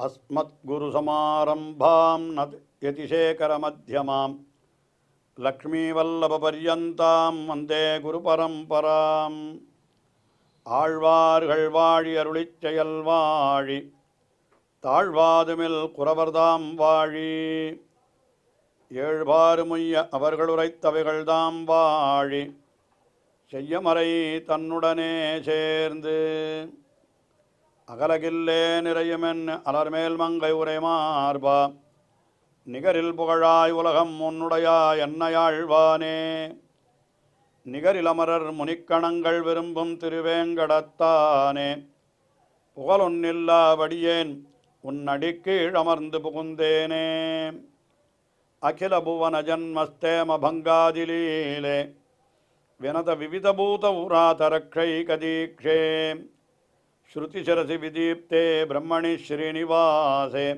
अस्मद्गुरुसमारम्भां यतिशेखरमध्यमां லக்ஷ்மீவல்லபபர்யந்தாம் வந்தே குருபரம்பராம். ஆழ்வார்கள் வாழி அருளிச் செயல் வாழி தாழ்வாதுமில் குறவர்தாம் வாழி ஏழ்பாறுமுய்ய அவர்களுரைத்தவைகள்தாம் வாழி செய்யமறை தன்னுடனே சேர்ந்து அகலகில்லே நிறையுமென் அலர்மேல் மங்கை உரை மார்பா நிகரில் புகழாய் உலகம் உன்னுடையாய் என்னையாழ்வானே. நிகரிலமரர் முனிக்கணங்கள் விரும்பும் திருவேங்கடத்தானே புகழொன்னில்லாவடியேன் உன்னடிக்கீழ் அமர்ந்து புகுந்தேனே. அகில புவன ஜன்மஸ்தேம பங்காதிலீலே வினத விவிதபூத உராதரக்ஷை கதீக்ஷே ஸ்ருதிசரசி விதீப்தே பிரம்மணி ஸ்ரீனிவாசே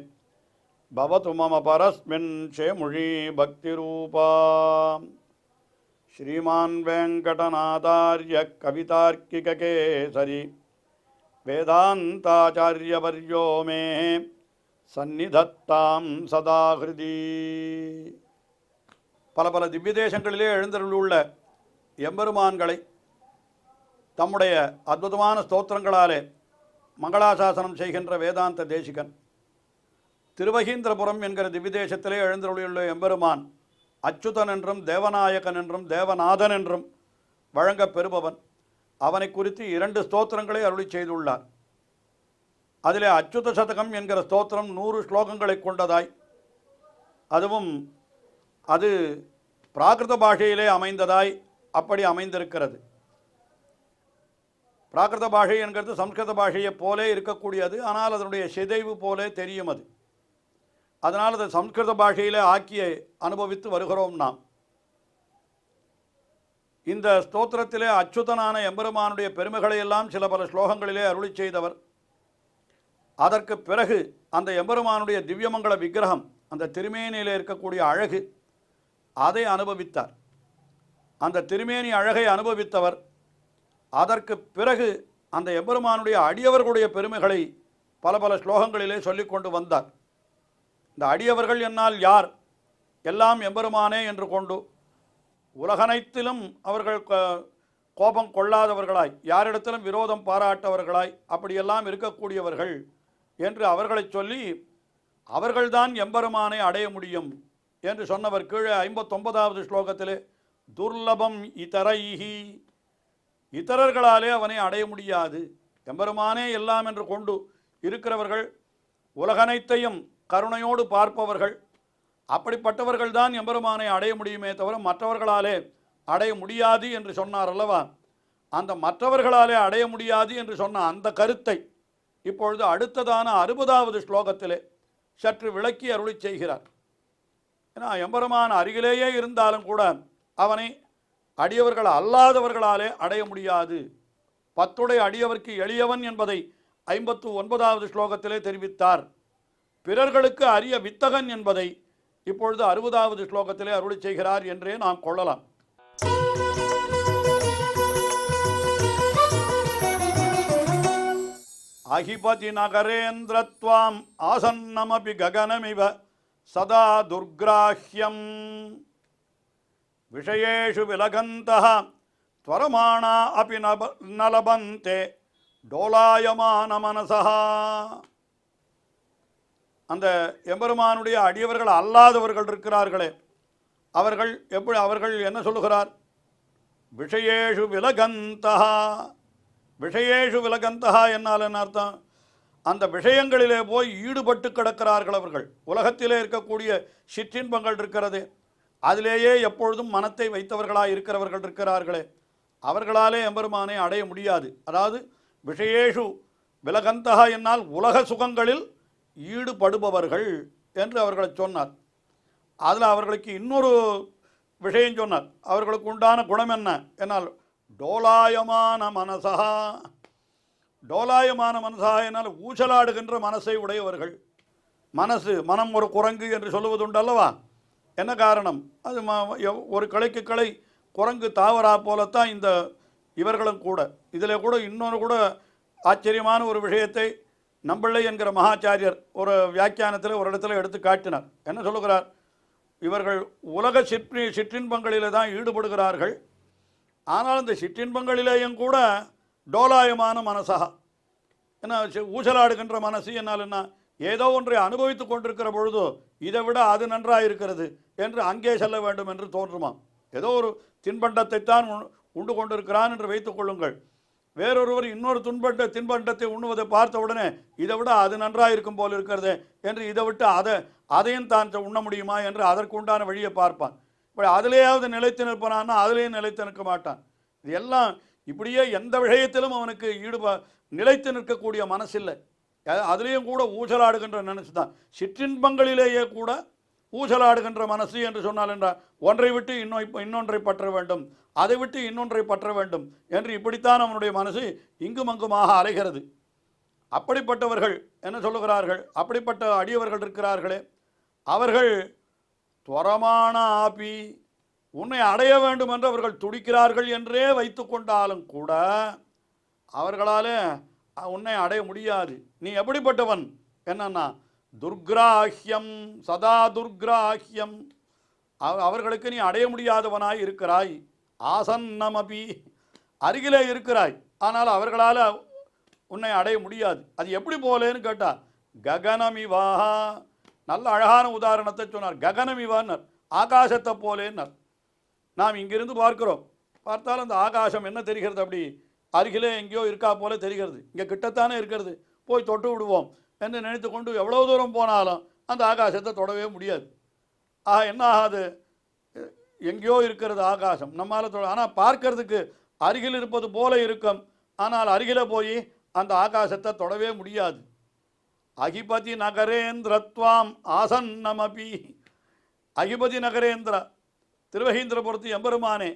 பவது மம பரஸ்மின் ஷேமுழி பக்திரூபா. ஸ்ரீமான் வெங்கடநாதார்ய கவிதார்க்கிககேசரி வேதாந்தாச்சாரியவர்யோ மே சந்நிதத்தாம் சதா ஹிருதி. பல பல திவ்ய தேசங்களிலே எழுந்தருளுள்ள எம்பெருமான்களை தம்முடைய அற்புதமான ஸ்தோத்திரங்களாலே மங்களாசாசனம் செய்கின்ற வேதாந்த தேசிகன் திருவகீந்திரபுரம் என்கிற திவ்யதேசத்திலே எழுந்தருளியுள்ள எம்பெருமான் அச்சுதன் என்றும் தேவநாயகன் என்றும் தேவநாதன் என்றும் வழங்கப் பெறுபவன். அவனை குறித்து 2 ஸ்தோத்திரங்களை அருளி செய்துள்ளார். அதிலே அச்சுத சதகம் என்கிற ஸ்தோத்திரம் 100 ஸ்லோகங்களை கொண்டதாய், அதுவும் அது பிராகிருத பாஷையிலே அமைந்ததாய் அப்படி அமைந்திருக்கிறது. பிராகிருத பாஷை என்கிறது சம்ஸ்கிருத பாஷையைப் போலே இருக்கக்கூடியது. ஆனால் அதனுடைய சிதைவு போலே தெரியும் அது. அதனால் அதை சம்ஸ்கிருத பாஷையிலே ஆக்கிய அனுபவித்து வருகிறோம் நாம். இந்த ஸ்தோத்திரத்திலே அச்சுதனான எம்பெருமானுடைய பெருமைகளை எல்லாம் சில பல ஸ்லோகங்களிலே அருளி செய்தவர். அதற்கு பிறகு அந்த எம்பெருமானுடைய திவ்யமங்கள விக்கிரகம், அந்த திருமேனியிலே இருக்கக்கூடிய அழகு, அதை அனுபவித்தார். அந்த திருமேனி அழகை அனுபவித்தவர் அதற்கு பிறகு அந்த எம்பெருமானுடைய அடியவர்களுடைய பெருமைகளை பல பல ஸ்லோகங்களிலே சொல்லிக் கொண்டு வந்தார். இந்த அடியவர்கள் என்னால் யார்? எல்லாம் எம்பெருமானே என்று கொண்டு உலகனைத்திலும் அவர்கள் கோபம் கொள்ளாதவர்களாய், யாரிடத்திலும் விரோதம் பாராட்டவர்களாய் அப்படியெல்லாம் இருக்கக்கூடியவர்கள் என்று அவர்களை சொல்லி அவர்கள்தான் எம்பெருமானை அடைய முடியும் என்று சொன்னவர். கீழே 59வது ஸ்லோகத்திலே துர்லபம் இதரைஹி, இதரர்களாலே அவனை அடைய முடியாது, எம்பெருமானே எல்லாம் என்று கொண்டு இருக்கிறவர்கள், உலகனைத்தையும் கருணையோடு பார்ப்பவர்கள், அப்படிப்பட்டவர்கள்தான் எம்பெருமானை அடைய முடியுமே தவிர மற்றவர்களாலே அடைய முடியாது என்று சொன்னார் அல்லவா? அந்த மற்றவர்களாலே அடைய முடியாது என்று சொன்ன அந்த கருத்தை இப்பொழுது அடுத்ததான 60வது ஸ்லோகத்திலே சற்று விளக்கி அருளி செய்கிறார். ஏன்னா எம்பெருமான் அருகிலேயே இருந்தாலும் கூட அவனை அடியவர்கள் அல்லாதவர்களாலே அடைய முடியாது. 10 அடியவர்க்கு எளியவன் என்பதை 59வது ஸ்லோகத்திலே தெரிவித்தார். பிறர்களுக்கு அரிய வித்தகன் என்பதை இப்பொழுது 60வது ஸ்லோகத்திலே அருளி செய்கிறார் என்றே நாம் கொள்ளலாம். அஹிபதி நகரேந்திரத்வாம் ஆசன்னமபி ககனமிவ சதா துர்கிராஹ்யம் விஷயேஷு விலகந்தः த்வரமாணா அபி நலபந்தே டோலாயமான மனசः. அந்த எம்பெருமானுடைய அடியவர்கள் அல்லாதவர்கள் இருக்கிறார்களே, அவர்கள் என்ன சொல்லுகிறார்? விஷயேஷு விலகந்தः. விஷயேஷு விலகந்தः என்னால் என்ன அர்த்தம்? அந்த விஷயங்களிலே போய் ஈடுபட்டு கிடக்கிறார்கள் அவர்கள். உலகத்திலே இருக்கக்கூடிய சிற்றின்பங்கள் இருக்கிறது, அதிலேயே எப்பொழுதும் மனத்தை வைத்தவர்களாக இருக்கிறவர்கள் இருக்கிறார்களே, அவர்களாலே எம்பெருமானை அடைய முடியாது. அதாவது விஷயேஷு விலகந்தः என்னால் உலக சுகங்களில் ஈடுபடுபவர்கள் என்று அவர்களை சொன்னார். அதில் அவர்களுக்கு இன்னொரு விஷயம் சொன்னார். அவர்களுக்கு உண்டான குணம் என்ன என்னால் டோலாயமான மனசா. டோலாயமான மனசா என்னால் ஊசலாடுகின்ற மனசை உடையவர்கள். மனம் ஒரு குரங்கு என்று சொல்லுவதுண்டு அல்லவா? என்ன காரணம்? அது ஒரு கிளைக்கு கிளை குரங்கு தாவரா போலத்தான் இந்த இவர்களும் கூட. இதில் கூட இன்னொன்று கூட ஆச்சரியமான ஒரு விஷயத்தை நம்பிள்ளை என்கிற மகாச்சாரியர் ஒரு வியாக்கியானத்தில் ஒரு இடத்துல எடுத்து காட்டினார். என்ன சொல்லுகிறார்? இவர்கள் உலக சிற்றின்பங்களிலே தான் ஈடுபடுகிறார்கள். ஆனால் இந்த சிற்றின்பங்களிலேயும் கூட டோலாயமான மனசா, என்ன ஊசலாடுகின்ற மனசு, என்னால் என்ன ஏதோ ஒன்றை அனுபவித்து கொண்டிருக்கிற பொழுது இதை விட அது நன்றாக இருக்கிறது என்று அங்கே செல்ல வேண்டும் என்று தோன்றுமா? ஏதோ ஒரு தின்பண்டத்தைத்தான் உண்டு கொண்டிருக்கிறான் என்று வைத்துக் கொள்ளுங்கள். வேறொருவர் இன்னொரு தின்பண்டத்தை உண்ணுவதை பார்த்த உடனே இதை விட அது நன்றாக இருக்கும் போல் இருக்கிறது என்று இதை விட்டு அதையும் தான் உண்ண முடியுமா என்று அதற்கு உண்டான வழியை பார்ப்பான். இப்படி அதிலேயாவது நிலைத்து நிற்பனான்னா அதிலேயும் நிலைத்து நிற்க மாட்டான். இது எல்லாம் இப்படியே எந்த விஷயத்திலும் அவனுக்கு நிலைத்து நிற்கக்கூடிய மனசில்லை. அதுலேயும் கூட ஊசலாடுகின்ற மனசு தான். சிற்றின்பங்களிலேயே கூட ஊசலாடுகின்ற மனசு என்று சொன்னால் என்றால் ஒன்றை விட்டு இன்னொன்றை பற்ற வேண்டும், அதை விட்டு இன்னொன்றை பற்ற வேண்டும் என்று இப்படித்தான் அவனுடைய மனசு இங்கும் அங்குமாக அலைகிறது. அப்படிப்பட்டவர்கள் என்ன சொல்லுகிறார்கள்? அப்படிப்பட்ட அடியவர்கள் இருக்கிறார்களே, அவர்கள் துவரமான ஆபி, உன்னை அடைய வேண்டும் என்று அவர்கள் துடிக்கிறார்கள் என்றே வைத்து கொண்டாலும் கூட அவர்களாலே உன்னை அடைய முடியாது. நீ எப்படிப்பட்டவன்? என்னன்னா துர்கிராஹ்யம், சதா துர்கிராஹ்யம், அவர்களுக்கு நீ அடைய முடியாதவனாய் இருக்கிறாய். ஆசன்னமபி, அருகிலே இருக்கிறாய், ஆனால் அவர்களால் உன்னை அடைய முடியாது. அது எப்படி போலேன்னு கேட்டா, ககனமிவாஹா, நல்ல அழகான உதாரணத்தை சொன்னார். ககனமிவான்னர், ஆகாசத்தை போலேன்னர். நாம் இங்கிருந்து பார்க்கிறோம், பார்த்தால் அந்த ஆகாசம் என்ன தெரிகிறது? அப்படி அருகிலே எங்கேயோ இருக்கா போல தெரிகிறது. இங்கே கிட்டத்தானே இருக்கிறது, போய் தொட்டு விடுவோம் என்று நினைத்து கொண்டு எவ்வளோ தூரம் போனாலும் அந்த ஆகாசத்தை தொடவே முடியாது. என்ன ஆகாது? எங்கேயோ இருக்கிறது ஆகாசம், நம்மால் ஆனால் பார்க்கறதுக்கு அருகில் இருப்பது போல இருக்கும், ஆனால் அருகில் போய் அந்த ஆகாசத்தை தொடவே முடியாது. அகிபதி நகரேந்திரத்வாம் ஆசன்னமபி, அகிபதி நகரேந்திர திருவகீந்திரபுரத்து எம்பெருமானே,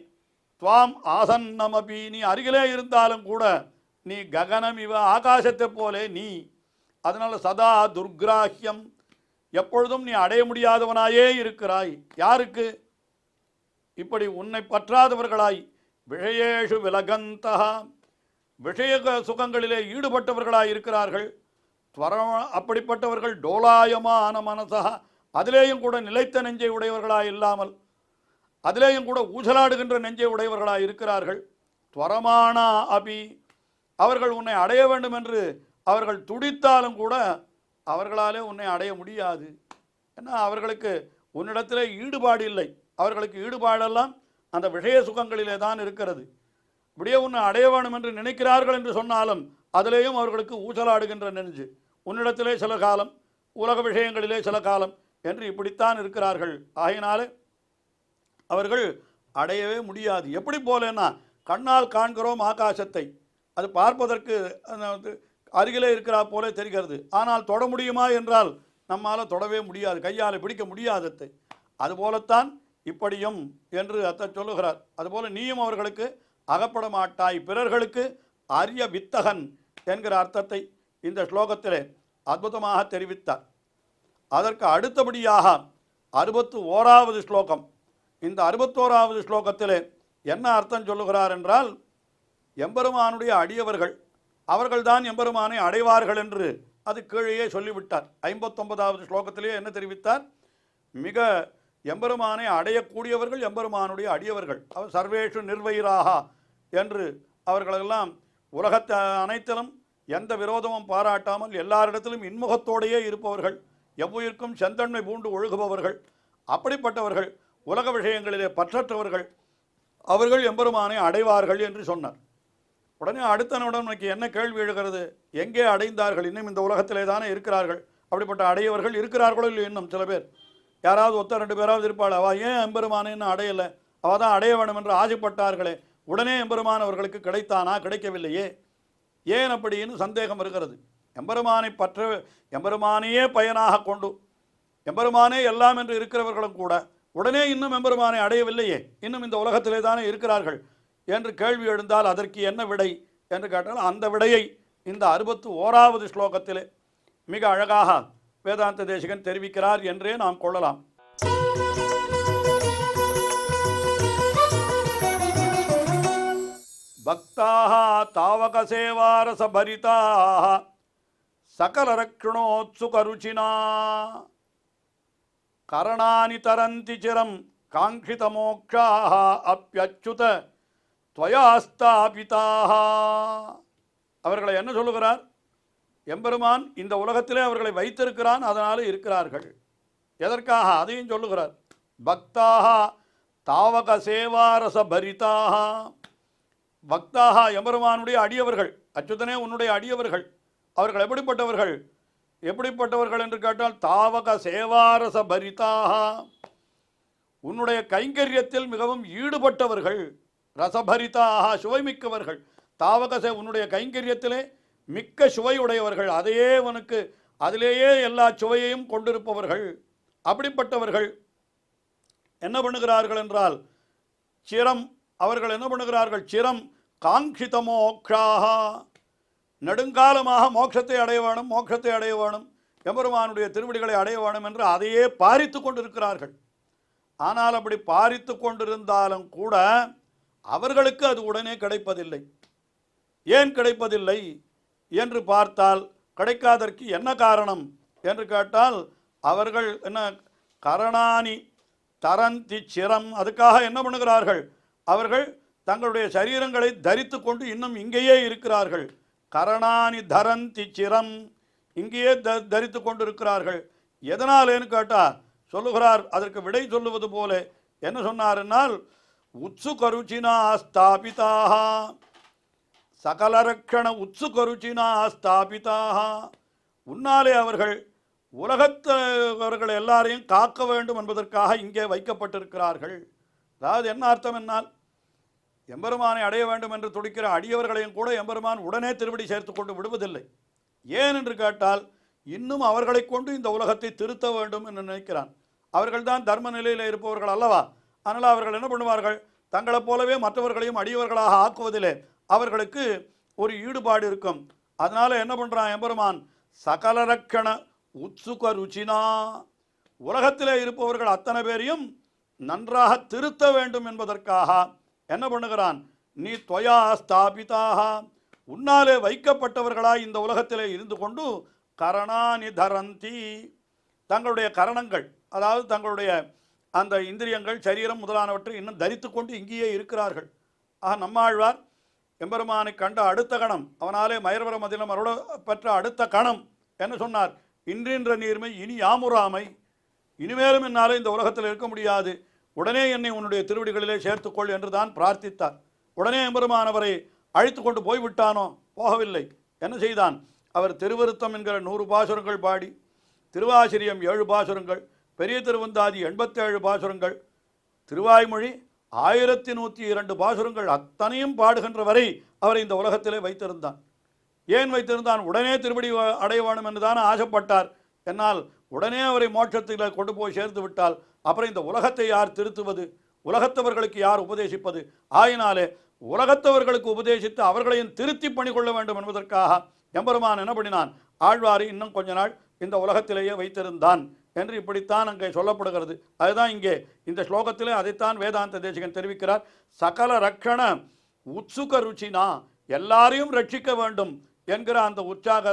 துவாம் ஆசன்னமபி, நீ அருகிலே இருந்தாலும் கூட நீ ககனம் இவ, ஆகாசத்தை போலே நீ. அதனால் சதா துர்கிராஹ்யம், எப்பொழுதும் நீ அடைய முடியாதவனாயே இருக்கிறாய். யாருக்கு? இப்படி உன்னை பற்றாதவர்களாய், விஷயேஷு விலகந்தா, விஷய சுகங்களிலே ஈடுபட்டவர்களாய் இருக்கிறார்கள். அப்படிப்பட்டவர்கள் டோலாயமான மனசா, அதிலேயும் கூட நிலைத்த நெஞ்சை உடையவர்களாய் இல்லாமல் அதிலேயும் கூட ஊசலாடுகின்ற நெஞ்சை உடையவர்களாக இருக்கிறார்கள். துவரமானா அபி, அவர்கள் உன்னை அடைய வேண்டும் என்று அவர்கள் துடித்தாலும் கூட அவர்களாலே உன்னை அடைய முடியாது. ஏன்னா அவர்களுக்கு உன்னிடத்திலே ஈடுபாடு இல்லை. அவர்களுக்கு ஈடுபாடெல்லாம் அந்த விஷய சுகங்களிலே தான் இருக்கிறது. இப்படியே உன்னை அடைய வேண்டும் என்று நினைக்கிறார்கள் என்று சொன்னாலும் அதிலேயும் அவர்களுக்கு ஊசலாடுகின்ற நெஞ்சு. உன்னிடத்திலே சில காலம், உலக விஷயங்களிலே சில காலம் என்று இப்படித்தான் இருக்கிறார்கள். ஆகையினாலே அவர்கள் அடையவே முடியாது. எப்படி போலேன்னா, கண்ணால் காண்கிறோம் ஆகாசத்தை, அது பார்ப்பதற்கு அருகிலே இருக்கிறா போல தெரிகிறது, ஆனால் தொட முடியுமா என்றால் நம்மால் தொடவே முடியாது, கையால் பிடிக்க முடியாததை. அதுபோலத்தான் இப்படியும் என்று அத்தை சொல்லுகிறார். அதுபோல நீயும் அவர்களுக்கு அகப்பட மாட்டாய், பிறர்களுக்கு அரிய வித்தகன் என்கிற அர்த்தத்தை இந்த ஸ்லோகத்திலே அற்புதமாக தெரிவித்தார். அதற்கு அடுத்தபடியாக 61வது ஸ்லோகம். இந்த 61வது ஸ்லோகத்திலே என்ன அர்த்தம் சொல்லுகிறார் என்றால், எம்பெருமானுடைய அடியவர்கள் அவர்கள்தான் எம்பெருமானை அடைவார்கள் என்று அது கீழே சொல்லிவிட்டார். 59வது ஸ்லோகத்திலே என்ன தெரிவித்தார்? மிக எம்பெருமானை அடையக்கூடியவர்கள் எம்பெருமானுடைய அடியவர்கள். அவர் சர்வேஷு நிர்வைராக என்று அவர்களெல்லாம் உலகத்தை அனைத்திலும் எந்த விரோதமும் பாராட்டாமல் எல்லாரிடத்திலும் இன்முகத்தோடையே இருப்பவர்கள், எவ்வுயிர்க்கும் செந்தன்மை பூண்டு ஒழுகுபவர்கள். அப்படிப்பட்டவர்கள், உலக விஷயங்களிலே பற்றற்றவர்கள், அவர்கள் எம்பெருமானை அடைவார்கள் என்று சொன்னார். உடனே அடுத்த நிமிடம் எனக்கு என்ன கேள்வி எழுகிறது? எங்கே அடைந்தார்கள்? இன்னும் இந்த உலகத்திலே தானே இருக்கிறார்கள். அப்படிப்பட்ட அடையவர்கள் இருக்கிறார்களோ இல்லை? இன்னும் சில பேர், யாராவது ஒத்த 2 பேராவது இருப்பாள். அவள் ஏன் எம்பெருமானை இன்னும் அடையலை? அவள் தான் அடைய வேண்டும் என்று ஆசைப்பட்டார்களே, உடனே எம்பெருமான் அவர்களுக்கு கிடைத்தானா? கிடைக்கவில்லையே. ஏன் அப்படின்னு சந்தேகம் இருக்கிறது. எம்பெருமானை எம்பெருமானையே பயனாக கொண்டு எம்பெருமானே எல்லாம் என்று இருக்கிறவர்களும் கூட உடனே இன்னும் எம்பெருமானை அடையவில்லையே, இன்னும் இந்த உலகத்திலே தானே இருக்கிறார்கள் என்று கேள்வி எழுந்தால் அதற்கு என்ன விடை என்று கேட்டால், அந்த விடையை இந்த 61வது ஸ்லோகத்திலே மிக அழகாக வேதாந்த தேசிகன் தெரிவிக்கிறார் என்றே நாம் கொள்ளலாம். பக்தாக தாவக சேவாரச பரிதாக சகலரக்ஷணோத்சுகருச்சினா கரணானி தரந்தி சிரம் காங்கித மோக்ஷாஹ அப்யச்சுத துவயாஸ்தாபிதாக. அவர்களை என்ன சொல்லுகிறார்? எம்பெருமான் இந்த உலகத்திலே அவர்களை வைத்திருக்கிறான், அதனால இருக்கிறார்கள். எதற்காக அதையும் சொல்லுகிறார். பக்தாக தாவக சேவாரச பரிதாக. பக்தாக எம்பெருமானுடைய அடியவர்கள், அச்சுதனே உன்னுடைய அடியவர்கள். அவர்கள் எப்படிப்பட்டவர்கள்? எப்படிப்பட்டவர்கள் என்று கேட்டால் தாவக சேவாரச பரிதாக, உன்னுடைய கைங்கரியத்தில் மிகவும் ஈடுபட்டவர்கள். ரசபரிதாக, சுவைமிக்கவர்கள். தாவகசே, உன்னுடைய கைங்கரியத்திலே மிக்க சுவையுடையவர்கள். அதையே உனக்கு அதிலேயே எல்லா சுவையையும் கொண்டிருப்பவர்கள். அப்படிப்பட்டவர்கள் என்ன பண்ணுகிறார்கள் என்றால் சிரம், அவர்கள் என்ன பண்ணுகிறார்கள்? சிரம் காங்கித மோக்ஷாக, நெடுங்காலமாக மோட்சத்தை அடைய வேணும், மோட்சத்தை அடைய வேணும், எம்பெருமானுடைய திருவடிகளை அடைய வேணும் என்று அதையே பாரித்து கொண்டிருக்கிறார்கள். ஆனால் அப்படி பாரித்து கொண்டிருந்தாலும் கூட அவர்களுக்கு அது உடனே கிடைப்பதில்லை. ஏன் கிடைப்பதில்லை என்று பார்த்தால் கிடைக்காதற்கு என்ன காரணம் என்று கேட்டால் அவர்கள் என்ன கரணானி தரந்தி சிரம், அதுக்காக என்ன பண்ணுகிறார்கள்? அவர்கள் தங்களுடைய சரீரங்களை தரித்து கொண்டு இன்னும் இங்கேயே இருக்கிறார்கள். கரணானி தரந்தி சிரம், இங்கேயே தரித்து கொண்டிருக்கிறார்கள். எதனாலேன்னு கேட்டால் சொல்லுகிறார், அதற்கு விடை சொல்லுவது போல என்ன சொன்னார்னால் உத்சுகருச்சினா ஸ்தாபிதாக சகலரக்ஷண உத்சுகருச்சினா ஸ்தாபிதாக, உன்னாலே அவர்கள் உலகத்தவர்கள் எல்லாரையும் காக்க வேண்டும் என்பதற்காக இங்கே வைக்கப்பட்டிருக்கிறார்கள். அதாவது என்ன அர்த்தம் என்னால் எம்பெருமானை அடைய வேண்டும் என்று துடிக்கிற அடியவர்களையும் கூட எம்பெருமான் உடனே திருவடி சேர்த்து கொண்டு விடுவதில்லை. ஏன் என்று கேட்டால் இன்னும் அவர்களை கொண்டு இந்த உலகத்தை திருத்த வேண்டும் என்று நினைக்கிறான். அவர்கள்தான் தர்ம நிலையில் இருப்பவர்கள் அல்லவா? அதனால் அவர்கள் என்ன பண்ணுவார்கள்? தங்களைப் போலவே மற்றவர்களையும் அடியவர்களாக ஆக்குவதிலே அவர்களுக்கு ஒரு ஈடுபாடு இருக்கும். அதனால என்ன பண்ணுறான் எம்பெருமான்? சகலரக்ஷண உத்சுக ருச்சினா, உலகத்திலே இருப்பவர்கள் அத்தனை பேரையும் நன்றாக திருத்த வேண்டும் என்பதற்காக என்ன பண்ணுகிறான்? நீ துவயா ஸ்தாபிதாக, உன்னாலே வைக்கப்பட்டவர்களாய் இந்த உலகத்திலே இருந்து கொண்டு கரணானி தரந்தி, தங்களுடைய கரணங்கள், அதாவது தங்களுடைய அந்த இந்திரியங்கள், சரீரம் முதலானவற்றை இன்னும் தரித்து கொண்டு இங்கேயே இருக்கிறார்கள். ஆக நம்மாழ்வார் எம்பெருமானை கண்ட அடுத்த கணம், அவனாலே மயர்வர மதிலம் அருள பெற்ற அடுத்த கணம் என்ன சொன்னார்? இன்றின்ற நீர்மை இனி யாமுறாமை, இனிமேலும் என்னாலே இந்த உலகத்தில் இருக்க முடியாது, உடனே என்னை உன்னுடைய திருவடிகளிலே சேர்த்துக்கொள் என்று தான் பிரார்த்தித்தார். உடனே எம்பெருமானவரை அழைத்து கொண்டு போய்விட்டானோ? போகவில்லை. என்ன செய்தான்? அவர் திருவருத்தம் என்கிற 100 பாசுரங்கள் பாடி, திருவாசிரியம் 7 பாசுரங்கள், பெரிய திருவந்தாதி 87 பாசுரங்கள், திருவாய்மொழி 1102 பாசுரங்கள் அத்தனையும் பாடுகின்ற வரை அவரை இந்த உலகத்திலே வைத்திருந்தான். ஏன் வைத்திருந்தான்? உடனே திருப்படி அடைய வேணும் என்று தான் ஆசைப்பட்டார். என்னால் உடனே அவரை மோட்சத்தில் கொண்டு போய் சேர்த்து விட்டால் அப்புறம் இந்த உலகத்தை யார் திருத்துவது? உலகத்தவர்களுக்கு யார் உபதேசிப்பது? ஆயினாலே உலகத்தவர்களுக்கு உபதேசித்து அவர்களையும் திருத்தி பணிகொள்ள வேண்டும் என்பதற்காக எம்பெருமான் என்ன பண்ணினான்? ஆழ்வாரை இன்னும் கொஞ்ச நாள் இந்த உலகத்திலேயே வைத்திருந்தான் என்று இப்படித்தான் அங்கே சொல்லப்படுகிறது. அதுதான் இங்கே இந்த ஸ்லோகத்திலே அதைத்தான் வேதாந்த தேசிகன் தெரிவிக்கிறார். சகல ரக்ஷண உத்சுக ருச்சினா, எல்லாரையும் ரட்சிக்க வேண்டும் என்கிற அந்த உற்சாக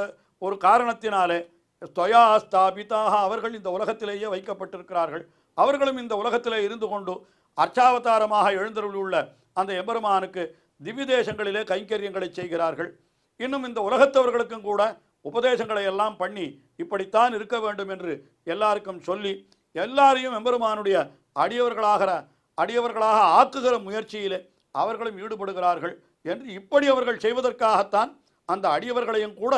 ஒரு காரணத்தினாலே ஸ்தயா ஸ்தாபிதாக, அவர்கள் இந்த உலகத்திலேயே வைக்கப்பட்டிருக்கிறார்கள். அவர்களும் இந்த உலகத்திலே இருந்து கொண்டு அர்ச்சாவதாரமாக எழுந்தருளுள்ள அந்த எம்பெருமானுக்கு திவ்ய தேசங்களிலே கைங்கரியங்களை செய்கிறார்கள். இன்னும் இந்த உலகத்தவர்களுக்கும் கூட உபதேசங்களை எல்லாம் பண்ணி இப்படித்தான் இருக்க வேண்டும் என்று எல்லாருக்கும் சொல்லி எல்லாரையும் எம்பெருமானுடைய அடியவர்களாக ஆக்குகிற முயற்சியிலே அவர்களும் ஈடுபடுகிறார்கள் என்று இப்படி அவர்கள் செய்வதற்காகத்தான் அந்த அடியவர்களையும் கூட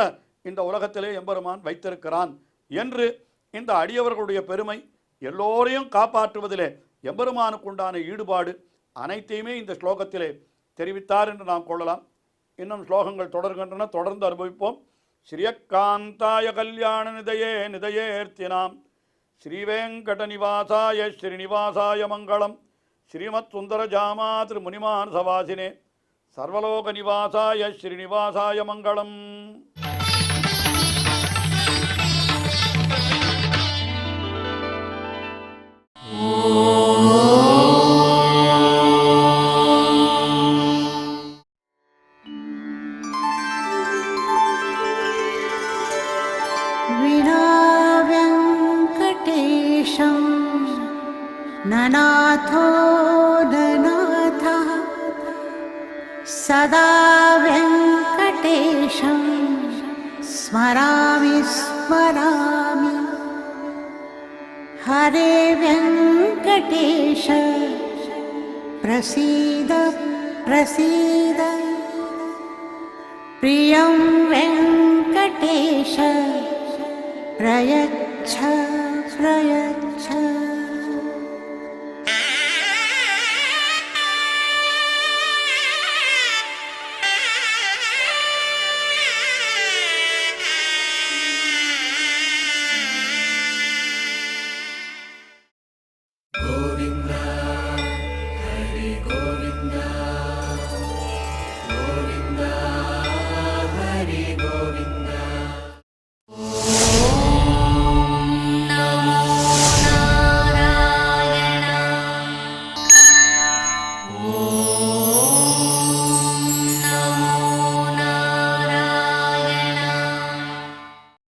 இந்த உலகத்திலே எம்பெருமான் வைத்திருக்கிறான் என்று இந்த அடியவர்களுடைய பெருமை, எல்லோரையும் காப்பாற்றுவதிலே எம்பெருமானுக்குண்டான ஈடுபாடு அனைத்தையுமே இந்த ஸ்லோகத்திலே தெரிவித்தார் என்று நாம் கொள்ளலாம். இன்னும் ஸ்லோகங்கள் தொடர்கின்றன, தொடர்ந்து அனுபவிப்போம். ஸ்ரீயக்காந்தாய கல்யாண நிதயே நிதயேர்த்தினாம் ஸ்ரீவேங்கட நிவாசாய ஸ்ரீனிவாசாய மங்களம். ஸ்ரீமத் சுந்தர ஜாமா திருமுனிமான் சவாசினே சர்வலோக நிவாசாய ஸ்ரீனிவாசாய மங்களம். सदा वेङ्कटेशं स्मरामि स्मरामि। हरे वेङ्कटेश प्रसीद प्रसीद। प्रियं वेङ्कटेश प्रयच्छ प्रयच्छ।